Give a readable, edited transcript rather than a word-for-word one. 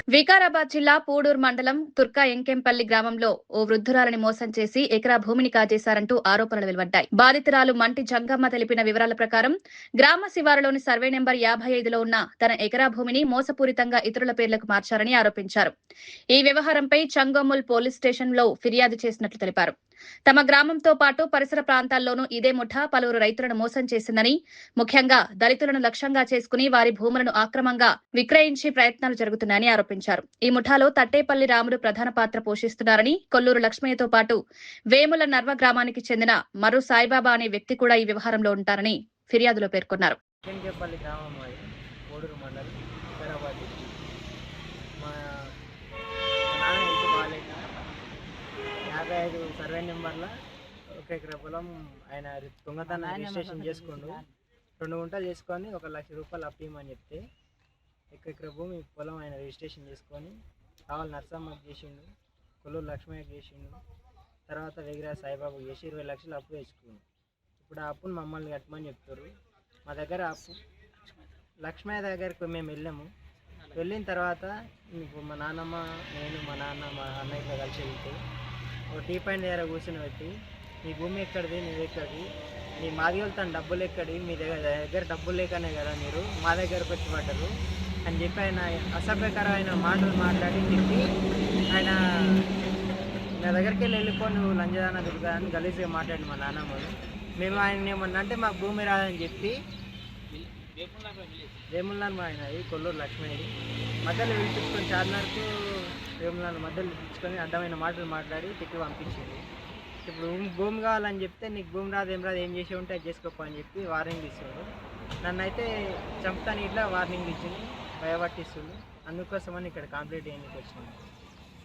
వికారాబాద్ జిల్లా పూడూరు మండలం తుర్కా ఎంకెంపల్లి గ్రామంలో ఓ వృద్ధురాలిని మోసం చేసి ఎకరా భూమిని కాజేశారంటూ ఆరోపణలు వెలువడ్డాయి. బాధితురాలు మంటి జంగమ్మ తెలిపిన వివరాల ప్రకారం గ్రామ శివారులోని సర్వే నెంబర్ 55లో ఉన్న తన ఎకరా భూమిని మోసపూరితంగా ఇతరుల పేర్లకు మార్చారని ఆరోపించారు. ఈ వ్యవహారంపై చంగోముల్ పోలీస్ స్టేషన్లో ఫిర్యాదు చేసినట్లు తెలిపారు. తమ గ్రామంతో పాటు పరిసర ప్రాంతాల్లోనూ ఇదే ముఠా పలువురు రైతులను మోసం చేసిందని, ముఖ్యంగా దళితులను లక్ష్యంగా చేసుకుని వారి భూములను ఆక్రమంగా విక్రయించే ప్రయత్నాలు జరుగుతున్నాయని ఆరోపించారు. ఈ ముఠాలో తట్టేపల్లి రాముడు ప్రధాన పాత్ర పోషిస్తున్నారని, కొల్లూరు లక్ష్మయ్యతో పాటు వేముల నర్వ గ్రామానికి చెందిన మర్రు సాయిబాబా అనే వ్యక్తి కూడా ఈ వ్యవహారంలో ఉంటారని ఫిర్యాదులో పేర్కొన్నారు. ఎంకెంపల్లి గ్రామం మాది, కోడూరు మండలం, వికారాబాద్ డిస్ట్రిక్ట్. మా నాన్న హెల్త్ బాగాలేక 55 సర్వే నెంబర్లో 1 ఎకరా పొలం ఆయన దొంగతనం రిజిస్ట్రేషన్ చేసుకుండు. 2 గుంటలు చేసుకొని 1 లక్ష రూపాయలు అప్పిమని చెప్తే 1 ఎకరా భూమి పొలం ఆయన రిజిస్ట్రేషన్ చేసుకొని కావాలి నర్సమ్మకి చేసిండు, కొల్లూరు లక్ష్మయ్యకి చేసిండు, తర్వాత వేగిరా సాయిబాబుకి చేసి 20 లక్షలు అప్పు తెచ్చుకుండు. ఇప్పుడు ఆ అప్పును మమ్మల్ని కట్టమని చెప్తారు. మా దగ్గర అప్పు లక్ష్మయ్య దగ్గరికి మేము వెళ్ళాము. వెళ్ళిన తర్వాత మా నాన్నమ్మ, నేను, మా నాన్న, మా అన్నయ్యతో కలిసి వెళ్తే ఒక టీ పాయింట్ దగ్గర కూర్చొని పెట్టి, మీ భూమి ఎక్కడిది, నీదెక్కడిది, మీ మాదిగలతో డబ్బులు ఎక్కడి, మీ దగ్గర డబ్బులు లేకనే కదా మీరు మా దగ్గరకు వచ్చి పడ్డరు అని చెప్పి ఆయన అసభ్యకరమైన మాటలు మాట్లాడి తిట్టి, ఆయన నా దగ్గరికి వెళ్ళిపోయి నువ్వు లంజదాన దుర్గా అని గలీజ్గా మాట్లాడి మా నాన్నమ్మలు. మేము ఆయన ఏమన్నా అంటే మాకు భూమి రాదని చెప్పి వేములనార్ ఆయన కొల్లూరు లక్ష్మయ్యది మధ్యలో పిలిపించుకొని చార్మినార్కు వేములనార్ మధ్యలో పిలిపించుకొని అడ్డమైన మాటలు మాట్లాడి తిట్టి పంపించింది. ఇప్పుడు భూమి కావాలని చెప్తే నీకు భూమి రాదు ఏం చేసి ఉంటే అది చేసుకోపో అని చెప్పి వార్నింగ్ ఇస్తుండ్రు. నన్ను అయితే చంపుతాను ఇట్లా వార్నింగ్ ఇచ్చింది, భయపట్టిస్తుండ్రు. అందుకోసమని ఇక్కడ కంప్లీట్ చేయడానికి వచ్చింది.